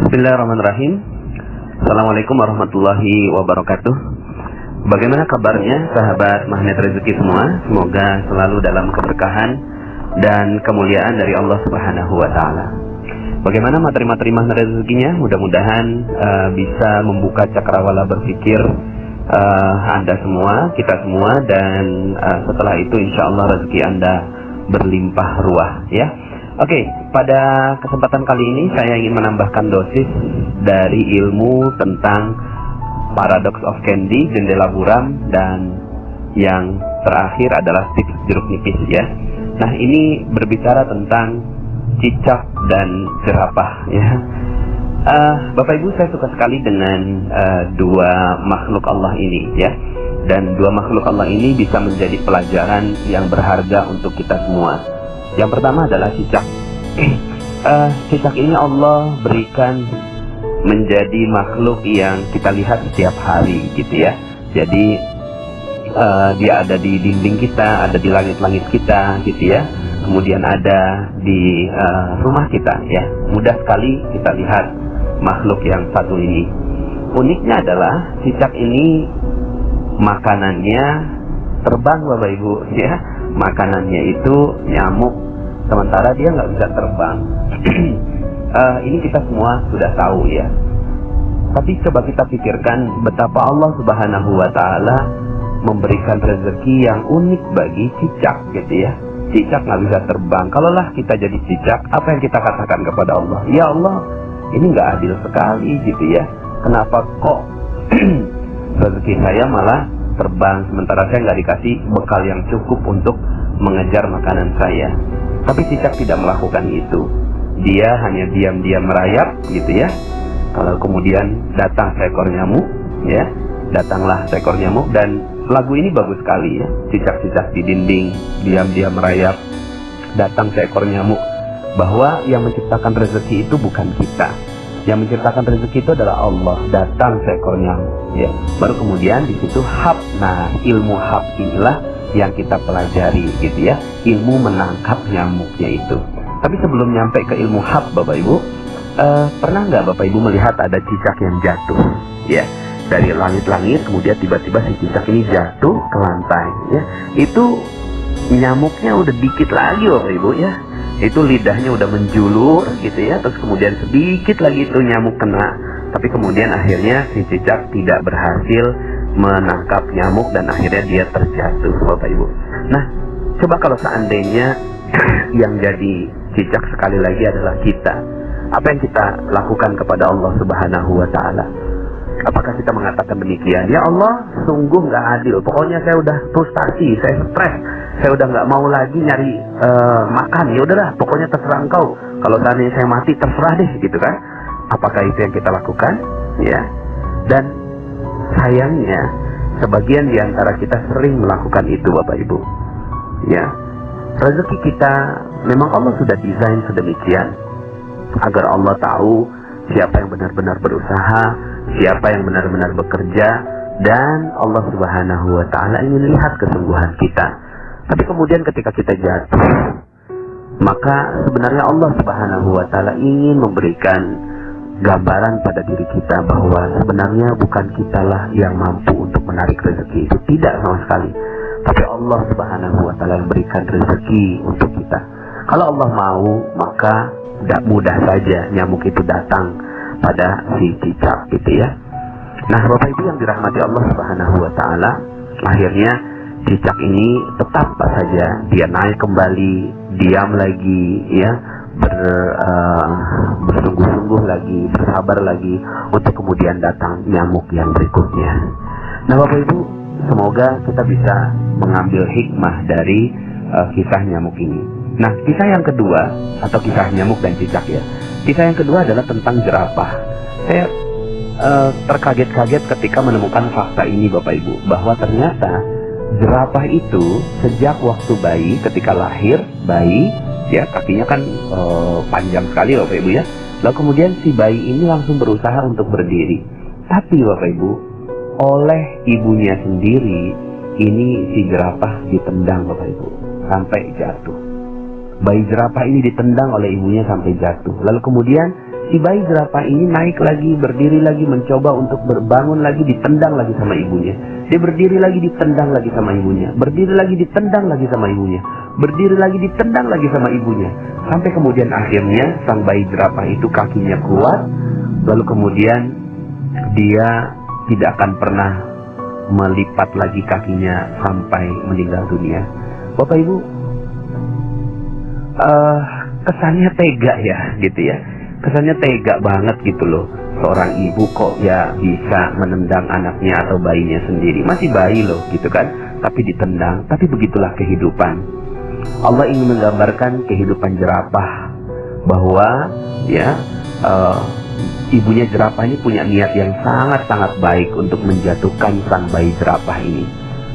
Bismillahirrahmanirrahim. Assalamualaikum warahmatullahi wabarakatuh. Bagaimana kabarnya sahabat magnet rezeki semua? Semoga selalu dalam keberkahan dan kemuliaan dari Allah Subhanahu wa taala. Bagaimana materi-materi magnet rezekinya? Mudah-mudahan bisa membuka cakrawala berpikir Anda semua, kita semua, dan setelah itu insya Allah rezeki Anda berlimpah ruah, ya. Oke, pada kesempatan kali ini saya ingin menambahkan dosis dari ilmu tentang paradox of candy, jendela buram, dan yang terakhir adalah tips jeruk nipis, ya. Nah, ini berbicara tentang cicak dan jerapah, ya. Bapak Ibu, saya suka sekali dengan dua makhluk Allah ini, ya. Dan dua makhluk Allah ini bisa menjadi pelajaran yang berharga untuk kita semua. Yang pertama adalah cicak. Cicak ini Allah berikan menjadi makhluk yang kita lihat setiap hari, gitu ya. Jadi dia ada di dinding kita, ada di langit-langit kita, gitu ya. Kemudian ada di rumah kita, ya. Mudah sekali kita lihat makhluk yang satu ini. Uniknya adalah cicak ini makanannya terbang, Bapak Ibu, ya. Makanannya itu nyamuk, sementara dia nggak bisa terbang. Ini kita semua sudah tahu, ya. Tapi coba kita pikirkan betapa Allah Subhanahu wa taala memberikan rezeki yang unik bagi cicak, gitu ya. Cicak nggak bisa terbang. Kalaulah kita jadi cicak, apa yang kita katakan kepada Allah? Ya Allah, ini nggak adil sekali, gitu ya. Kenapa kok rezeki saya malah terbang, sementara saya nggak dikasih bekal yang cukup untuk mengejar makanan saya. Tapi cicak tidak melakukan itu. Dia hanya diam-diam merayap, gitu ya. Kalau kemudian datang seekor nyamuk, ya, datanglah seekor nyamuk, dan lagu ini bagus sekali, ya. Cicak-cicak di dinding diam-diam merayap, datang seekor nyamuk. Bahwa yang menciptakan rezeki itu bukan kita. Yang menciptakan rezeki itu adalah Allah. Datang seekor nyamuk, ya. Baru kemudian di situ hab. Nah, ilmu hab inilah yang kita pelajari, gitu ya. Ilmu menangkap nyamuknya itu. Tapi sebelum nyampe ke ilmu hab, Bapak Ibu, pernah nggak Bapak Ibu melihat ada cicak yang jatuh, ya, dari langit-langit, kemudian tiba-tiba si cicak ini jatuh ke lantai, ya. Itu nyamuknya udah dikit lagi, Bapak Ibu, ya. Itu lidahnya udah menjulur, gitu ya. Terus kemudian sedikit lagi itu nyamuk kena. Tapi kemudian akhirnya si cicak tidak berhasil menangkap nyamuk dan akhirnya dia terjatuh, Bapak Ibu. Nah, coba kalau seandainya yang jadi cicak sekali lagi adalah kita, apa yang kita lakukan kepada Allah Subhanahu wa taala? Apakah kita mengatakan demikian? Ya Allah, sungguh nggak adil. Pokoknya saya udah frustasi, saya stres, saya udah nggak mau lagi nyari makan. Ya udahlah, pokoknya terserah engkau. Kalau seandainya saya mati, terserah deh, gitu kan? Apakah itu yang kita lakukan? Ya. Dan sayangnya, sebagian di antara kita sering melakukan itu, Bapak Ibu. Ya. Rezeki kita memang Allah sudah desain sedemikian agar Allah tahu siapa yang benar-benar berusaha, siapa yang benar-benar bekerja, dan Allah Subhanahu wa taala ingin lihat kesungguhan kita. Tapi kemudian ketika kita jatuh, maka sebenarnya Allah Subhanahu wa taala ingin memberikan gambaran pada diri kita bahwa sebenarnya bukan kitalah yang mampu untuk menarik rezeki itu, tidak sama sekali. Tapi Allah Subhanahu wa taala yang berikan rezeki untuk kita. Kalau Allah mau, maka tidak mudah saja nyamuk itu datang pada si cicak, gitu ya. Nah, Bapak Ibu yang dirahmati Allah Subhanahu wa taala, akhirnya cicak ini tetap saja dia naik kembali, diam lagi, ya, bersungguh-sungguh lagi, bersabar lagi untuk kemudian datang nyamuk yang berikutnya. Nah, Bapak Ibu, semoga kita bisa mengambil hikmah dari kisah nyamuk ini. Nah, kisah yang kedua, atau kisah nyamuk dan cicak, ya. Kisah yang kedua adalah tentang jerapah. Saya terkaget-kaget ketika menemukan fakta ini, Bapak Ibu, bahwa ternyata jerapah itu sejak waktu bayi, ketika lahir bayi, ya, kakinya kan panjang sekali, Bapak Ibu, ya. Lalu kemudian si bayi ini langsung berusaha untuk berdiri. Tapi Bapak Ibu, oleh ibunya sendiri, ini si jerapah ditendang, Bapak Ibu, sampai jatuh. Bayi jerapah ini ditendang oleh ibunya sampai jatuh. Lalu kemudian Si bayi jerapah ini naik lagi, berdiri lagi, mencoba untuk berbangun lagi, ditendang lagi sama ibunya. Dia berdiri lagi, ditendang lagi sama ibunya. Berdiri lagi, ditendang lagi sama ibunya. Berdiri lagi, ditendang lagi sama ibunya. Sampai kemudian akhirnya sang bayi jerapah itu kakinya kuat. Lalu kemudian dia tidak akan pernah melipat lagi kakinya sampai meninggal dunia. Bapak Ibu, kesannya tega ya gitu ya. Kesannya tega banget gitu loh. Seorang ibu kok ya bisa menendang anaknya atau bayinya sendiri. Masih bayi loh gitu kan, tapi ditendang. Tapi begitulah kehidupan. Allah ingin menggambarkan kehidupan jerapah, bahwa ya ibunya jerapah ini punya niat yang sangat-sangat baik untuk menjatuhkan sang bayi jerapah ini.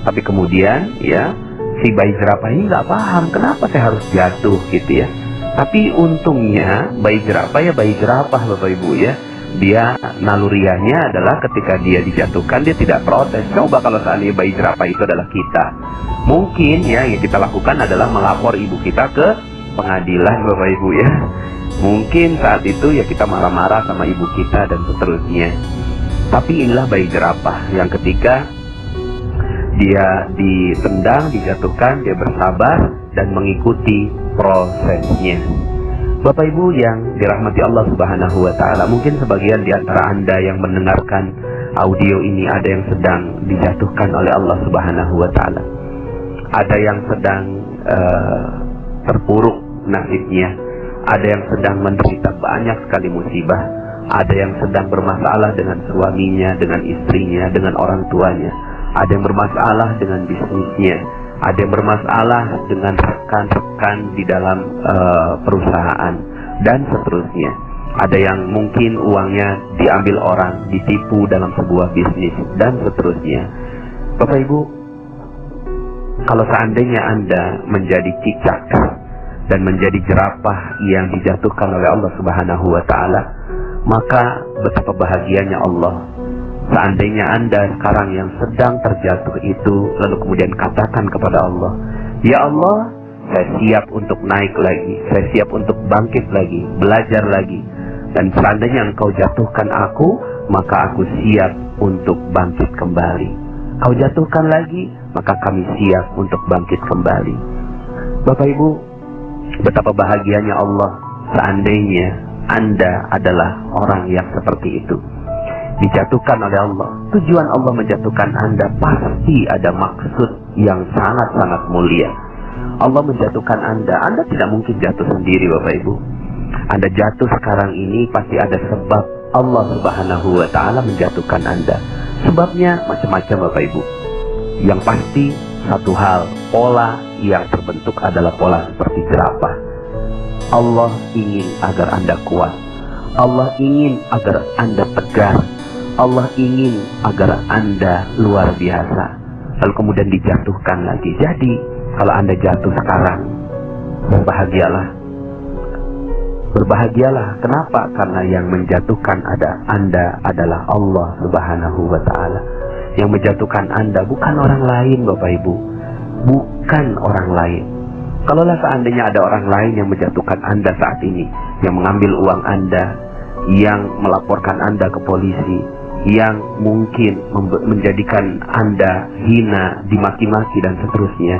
Tapi kemudian ya si bayi jerapah ini nggak paham kenapa saya harus jatuh gitu ya. Tapi untungnya bayi jerapah ya bayi jerapah Bapak Ibu ya. Dia naluriahnya adalah ketika dia dijatuhkan dia tidak protes. Coba kalau seandainya bayi jerapah itu adalah kita, mungkin ya yang kita lakukan adalah melapor ibu kita ke pengadilan Bapak Ibu ya. Mungkin saat itu ya kita marah-marah sama ibu kita dan seterusnya. Tapi inilah bayi jerapah yang ketika dia ditendang, dijatuhkan, dia bersabar dan mengikuti prosesnya. Bapak Ibu yang dirahmati Allah Subhanahu wa Ta'ala, mungkin sebagian di antara Anda yang mendengarkan audio ini ada yang sedang dijatuhkan oleh Allah Subhanahu wa Ta'ala. Ada yang sedang terpuruk nasibnya. Ada yang sedang menderita banyak sekali musibah. Ada yang sedang bermasalah dengan suaminya, dengan istrinya, dengan orang tuanya. Ada yang bermasalah dengan bisnisnya. Ada yang bermasalah dengan rekan-rekan di dalam perusahaan dan seterusnya. Ada yang mungkin uangnya diambil orang, ditipu dalam sebuah bisnis dan seterusnya. Bapak Ibu, kalau seandainya Anda menjadi cicak dan menjadi jerapah yang dijatuhkan oleh Allah Subhanahu wa Ta'ala, maka betapa bahagianya Allah. Seandainya Anda sekarang yang sedang terjatuh itu, lalu kemudian katakan kepada Allah, ya Allah, saya siap untuk naik lagi, saya siap untuk bangkit lagi, belajar lagi. Dan seandainya Engkau jatuhkan aku, maka aku siap untuk bangkit kembali. Kau jatuhkan lagi, maka kami siap untuk bangkit kembali. Bapak Ibu, betapa bahagianya Allah seandainya Anda adalah orang yang seperti itu, dijatuhkan oleh Allah. Tujuan Allah menjatuhkan Anda pasti ada maksud yang sangat-sangat mulia. Allah menjatuhkan Anda tidak mungkin jatuh sendiri Bapak Ibu. Anda jatuh sekarang ini pasti ada sebab Allah Subhanahu wa Ta'ala menjatuhkan Anda. Sebabnya macam-macam Bapak Ibu. Yang pasti satu hal, pola yang terbentuk adalah pola seperti jerapah. Allah ingin agar Anda kuat. Allah ingin agar Anda tegar. Allah ingin agar Anda luar biasa. Lalu kemudian dijatuhkan lagi. Jadi kalau Anda jatuh sekarang, berbahagialah. Berbahagialah. Kenapa? Karena yang menjatuhkan Anda adalah Allah Subhanahu wa Ta'ala. Yang menjatuhkan Anda bukan orang lain Bapak Ibu. Bukan orang lain. Kalaulah seandainya ada orang lain yang menjatuhkan Anda saat ini, yang mengambil uang Anda, yang melaporkan Anda ke polisi, yang mungkin menjadikan Anda hina, dimaki-maki dan seterusnya,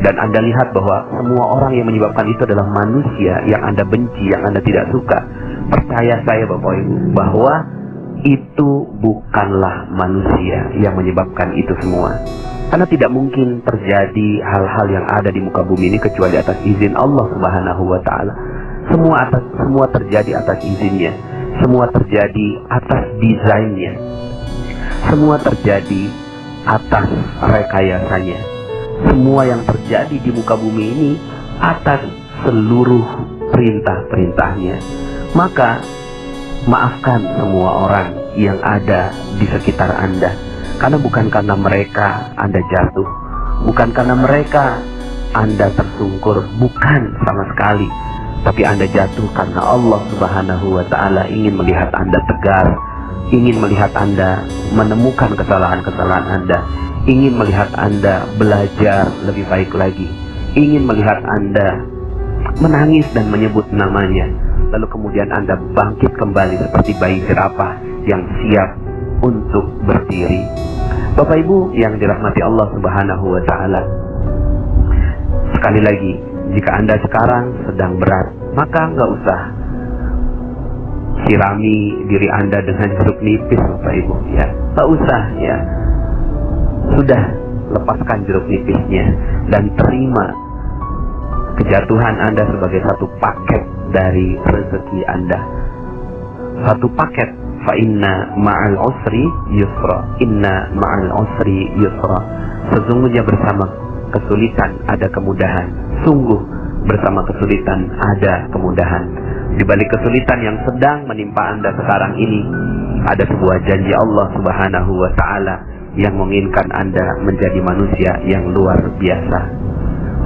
dan Anda lihat bahwa semua orang yang menyebabkan itu adalah manusia yang Anda benci, yang Anda tidak suka, percaya saya Bapak Ibu bahwa itu bukanlah manusia yang menyebabkan itu semua. Karena tidak mungkin terjadi hal-hal yang ada di muka bumi ini kecuali atas izin Allah Subhanahu wa Ta'ala. Semua terjadi atas izinnya. Semua terjadi atas desainnya. Semua terjadi atas rekayasanya. Semua yang terjadi di muka bumi ini atas seluruh perintah-perintahnya. Maka maafkan semua orang yang ada di sekitar Anda. Karena bukan karena mereka Anda jatuh, bukan karena mereka Anda tersungkur, bukan sama sekali. Tapi Anda jatuh karena Allah Subhanahu wa Ta'ala ingin melihat Anda tegar, ingin melihat Anda menemukan kesalahan-kesalahan Anda, ingin melihat Anda belajar lebih baik lagi, ingin melihat Anda menangis dan menyebut namanya. lalu kemudian Anda bangkit kembali seperti bayi jerapah yang siap untuk berdiri. Bapak Ibu yang dirahmati Allah Subhanahu wa Ta'ala, sekali lagi, jika Anda sekarang sedang berat, maka nggak usah sirami diri Anda dengan jeruk nipis, Bapak Ibu, ya. Nggak usah, ya. Sudah, lepaskan jeruk nipisnya dan terima kejatuhan Anda sebagai satu paket dari rezeki Anda. Satu paket. Fa inna ma'al usri yusra. Inna ma'al usri yusra. Sesungguhnya bersama kesulitan ada kemudahan. Sungguh bersama kesulitan ada kemudahan. Di balik kesulitan yang sedang menimpa Anda sekarang ini, ada sebuah janji Allah Subhanahu wa Ta'ala yang menginginkan Anda menjadi manusia yang luar biasa.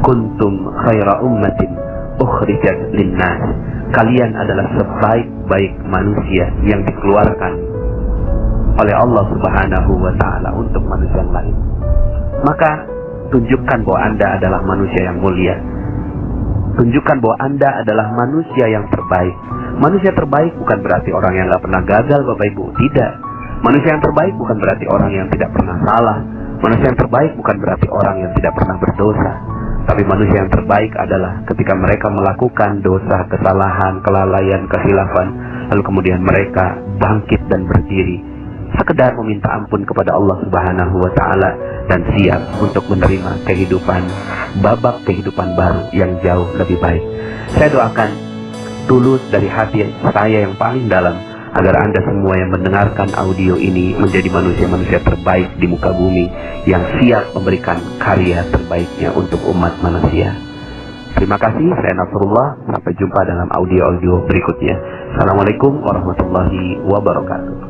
Kuntum khaira ummatin ukhrijat linnas. Kalian adalah sebaik-baik manusia yang dikeluarkan oleh Allah Subhanahu wa Ta'ala untuk manusia lain. Maka tunjukkan bahwa Anda adalah manusia yang mulia. Tunjukkan bahwa Anda adalah manusia yang terbaik. Manusia terbaik bukan berarti orang yang gak pernah gagal, Bapak Ibu. Tidak. Manusia yang terbaik bukan berarti orang yang tidak pernah salah. Manusia yang terbaik bukan berarti orang yang tidak pernah berdosa. Tapi manusia yang terbaik adalah ketika mereka melakukan dosa, kesalahan, kelalaian, kehilafan, lalu kemudian mereka bangkit dan berdiri, sekedar meminta ampun kepada Allah Subhanahu wa Ta'ala dan siap untuk menerima kehidupan, babak kehidupan baru yang jauh lebih baik. Saya doakan tulus dari hati saya yang paling dalam agar Anda semua yang mendengarkan audio ini menjadi manusia-manusia terbaik di muka bumi yang siap memberikan karya terbaiknya untuk umat manusia. Terima kasih, saya Nasrullah. Sampai jumpa dalam audio-audio berikutnya. Assalamualaikum warahmatullahi wabarakatuh.